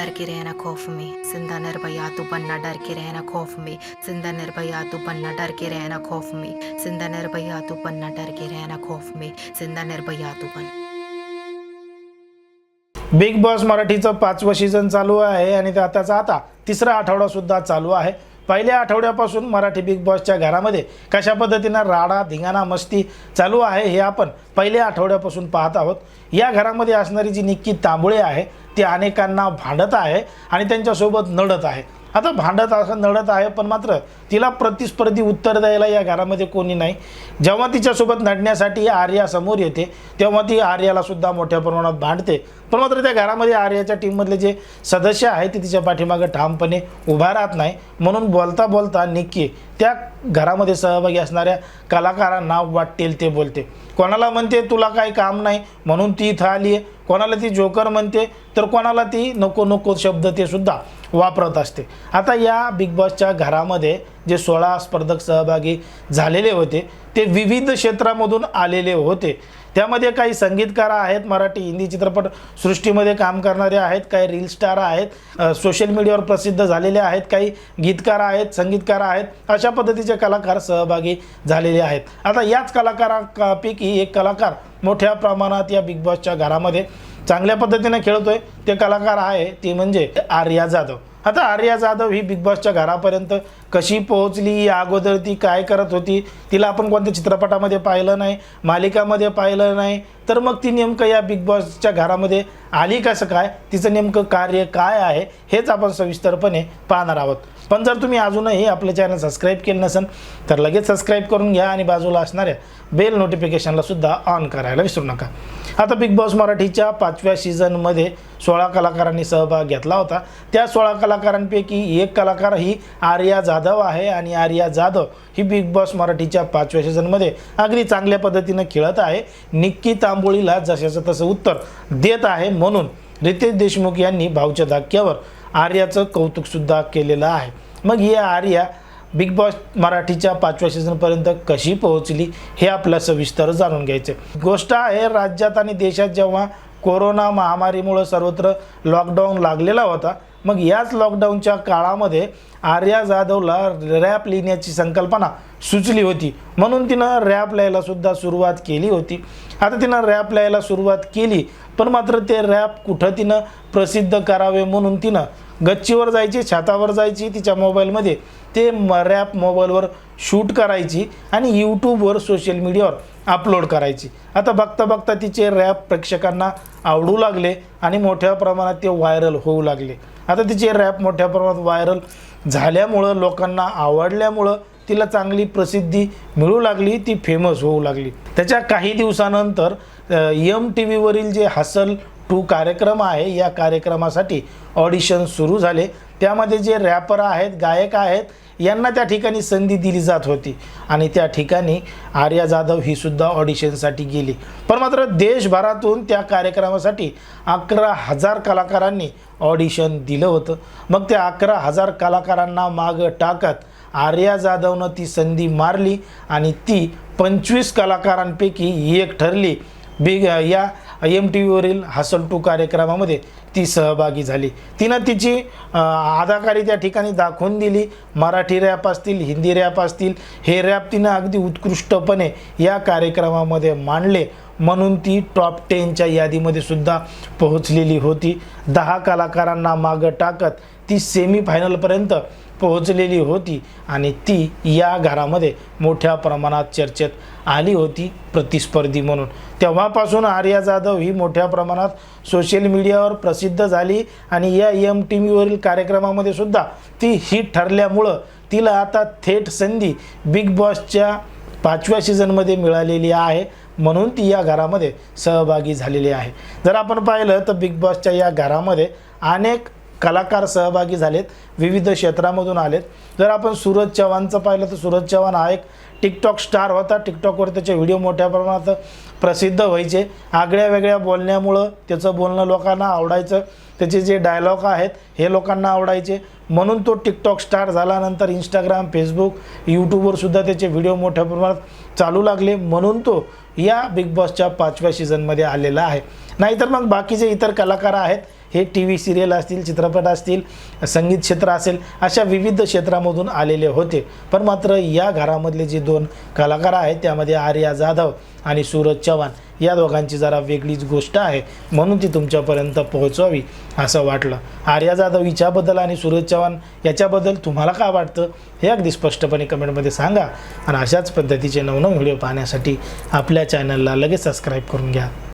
डर के रहना खौफ में, जिंदा निर्भया तू बनना डर के रहना खौफ में, जिंदा निर्भया तू बनना डर के रहना खौफ में, जिंदा निर्भया तू बनना डर के रहना खौफ में, जिंदा निर्भया तू बन। बिग बॉस मराठीचं 5वं सीझन चालू आहे आणि त्याचा आता तिसरा आठवडा सुद्धा चालू आहे। पहिल्या आठवड्यापासून मराठी बिग बॉसच्या घरामध्ये कशा पद्धतीने राडा धिंगाणा मस्ती चालू आहे हे आपण पहिल्या आठवड्यापासून पाहत आहोत। या घरामध्ये असणारी जी निक्की तांबोळे आहे ती अनेकांना भांडत आहे आणि त्यांच्यासोबत नडत आहे। आता भांडत असं नडत आहे पण मात्र तिला प्रतिस्पर्धी उत्तर द्यायला या घरामध्ये कोणी नाही। जेव्हा तिच्यासोबत नडण्यासाठी आर्या समोर येते तेव्हा ती आर्याला सुद्धा मोठ्या प्रमाणात भांडते, पण मात्र त्या घरामध्ये आर्याच्या टीममधले जे सदस्य आहेत ते तिच्या पाठीमागे ठामपणे उभा राहत नाही। म्हणून बोलता बोलता निक्की त्या घरामध्ये सहभागी असणाऱ्या कलाकारांना वाटेल ते बोलते। कोणाला म्हणते तुला काही काम नाही म्हणून ती इथं आली आहे, कोणाला ती जोकर म्हणते तर कोणाला ती नको नको शब्द ते सुद्धा वापरत असते। आता या बिग बॉसच्या घरामध्ये जे 16 स्पर्धक सहभागी झालेले होते ते विविध क्षेत्रामधून आलेले होते। त्यामध्ये काही संगीतकार आहेत, मराठी हिंदी चित्रपट सृष्टीमध्ये काम करणारे आहेत, काही रील स्टार आहेत, सोशल मीडियावर प्रसिद्ध झालेले आहेत, काही गीतकार आहेत, संगीतकार आहेत, अशा पद्धतीचे कलाकार सहभागी झालेले आहेत। आता याच कलाकारांपैकी एक कलाकार मोठ्या प्रमाणात या बिग बॉसच्या घरामध्ये चांगल्या पद्धतीने खेळतोय ते कलाकार आहे ती म्हणजे आर्या जाधव। आता आर्या जाधव ही बिग बॉसच्या घरापर्यंत कशी पोहोचली, या अगोदर ती काय करत होती, तिला आपण कोणत्या चित्रपटामध्ये पाहिलं नाही, मालिकामध्ये पाहिलं नाही, तर मग ती नेमकं या बिग बॉसच्या घरामध्ये आली कसं काय, तिचं नेमकं कार्य काय आहे हेच आपण सविस्तरपणे पाहणार आहोत। पण जर तुम्ही अजूनही आपले चॅनल सबस्क्राईब केले नसेल तर लगेच सबस्क्राईब करून घ्या आणि बाजूला असणाऱ्या बेल नोटिफिकेशनला सुद्धा ऑन करायला विसरू नका। आता बिग बॉस मराठीच्या 5व्या सीझनमध्ये 16 कलाकारांनी सहभाग घेतला होता। त्या 16 कलाकारांपैकी एक कलाकार ही आर्या जाधव आहे आणि आर्या जाधव ही बिग बॉस मराठीच्या 5व्या सीझनमध्ये अगदी चांगल्या पद्धतीने खेळत आहे। निक्की तांबोळीला जशाचं तसं उत्तर देत आहे, म्हणून रितेश देशमुख यांनी भाऊच्या धक्क्यावर आर्याचं कौतुक सुद्धा केलेलं आहे। मग ही आर्या बिग बॉस मराठीच्या 5व्या सीझनपर्यंत कशी पोहोचली हे आपल्याला सविस्तर जाणून घ्यायचे। गोष्ट आहे राज्यात आणि देशात जेव्हा कोरोना महामारीमुळे सर्वत्र लॉकडाऊन लागलेला होता, मग याच लॉकडाऊनच्या काळामध्ये आर्या जाधवला रॅप लिहिण्याची संकल्पना सुचली होती, म्हणून तिनं रॅप लिहायला सुद्धा सुरुवात केली होती। आता तिनं रॅप लिहायला सुरुवात केली पण मात्र ते रॅप कुठं तिनं प्रसिद्ध करावे म्हणून तिनं गच्चीवर जायची, छतावर जायची, तिच्या मोबाईलमध्ये ते रॅप मोबाईलवर शूट करायची आणि यूट्यूबवर सोशल मीडियावर अपलोड करायची। आता बघता बघता तिचे रॅप प्रेक्षकांना आवडू लागले आणि मोठ्या प्रमाणात ते व्हायरल होऊ लागले। आता तिचे रॅप मोठ्या प्रमाणात व्हायरल झाल्यामुळं, लोकांना आवडल्यामुळं तिला चांगली प्रसिद्धी मिळू लागली, ती फेमस होऊ लागली। त्याच्या काही दिवसानंतर MTV वरील जे हसल 2 कार्यक्रम आहे या कार्यक्रमासाठी ऑडिशन सुरू झाले। त्यामध्ये जे रॅपर आहेत, गायक आहेत यांना त्या ठिकाणी संधी दिली जात होती आणि त्या ठिकाणी आर्या जाधव ही सुद्धा ऑडिशनसाठी गेली। पण मात्र देशभरातून त्या कार्यक्रमासाठी 11,000 कलाकारांनी ऑडिशन दिलं होतं। मग त्या 11,000 कलाकारांना मागं टाकत आर्या जाधवनं ती संधी मारली आणि ती 25 कलाकारांपैकी एक ठरली। या MTV वरील हसल 2 कार्यक्रमामध्ये ती सहभागी झाली। तिनं तिची अदाकारी त्या ठिकाणी दाखवून दिली। मराठी रॅप असतील, हिंदी रॅप असतील, हे रॅप तिनं अगदी उत्कृष्टपणे या कार्यक्रमामध्ये मांडले, म्हणून ती टॉप 10च्या यादीमध्ये सुद्धा पोहोचलेली होती। 10 कलाकारांना मागं टाकत ती सेमीफायनलपर्यंत पोहोचलेली होती आणि ती या घरामध्ये मोठ्या प्रमाणात चर्चेत आली होती प्रतिस्पर्धी म्हणून। तेव्हापासून आर्या जाधव ही मोठ्या प्रमाणात सोशल मीडियावर प्रसिद्ध झाली आणि या MTV वरील कार्यक्रमामध्ये सुद्धा ती हिट ठरल्यामुळं तिला आता थेट संधी बिग बॉसच्या 5व्या सीझनमध्ये मिळालेली आहे, म्हणून ती या घरामध्ये सहभागी झालेली आहे। जर आपण पाहिलं तर बिग बॉसच्या या घरामध्ये अनेक कलाकार सहभागी झालेत, विविध क्षेत्रामधून आलेत। जर आपण सूरज चव्हाणचं पाहिलं तर सूरज चव्हाण हा एक टिकटॉक स्टार होता। टिकटॉकवर त्याचे व्हिडिओ मोठ्या प्रमाणात प्रसिद्ध व्हायचे। आगळ्या वेगळ्या बोलण्यामुळं त्याचं बोलणं लोकांना आवडायचं, त्याचे जे डायलॉग आहेत हे लोकांना आवडायचे, म्हणून तो टिकटॉक स्टार झाल्यानंतर इंस्टाग्राम, फेसबुक, यूट्यूबवर सुद्धा त्याचे व्हिडिओ मोठ्या प्रमाणात चालू लागले, म्हणून तो या बिग बॉसच्या 5व्या सीझनमध्ये आलेला आहे। नाहीतर मग बाकीचे इतर कलाकार आहेत हे टी व्ही सिरियल असतील, चित्रपट असतील, संगीत क्षेत्र असेल, अशा विविध क्षेत्रामधून आलेले होते. पण मात्र या घरामधले जे 2 कलाकार आहेत त्यामध्ये आर्या जाधव आणि सूरज चव्हाण या दोघांची जरा वेगळीच गोष्ट आहे, म्हणून ती तुमच्यापर्यंत पोहोचवावी असं वाटलं. आर्या जाधव हिच्याबद्दल आणि सूरज चव्हाण याच्याबद्दल तुम्हाला काय वाटतं हे अगदी स्पष्टपणे कमेंटमध्ये सांगा. आणि अशाच पद्धतीचे नवनवीन व्हिडिओ पाहण्यासाठी आपल्या चॅनलला लगेच सबस्क्राईब करून घ्या.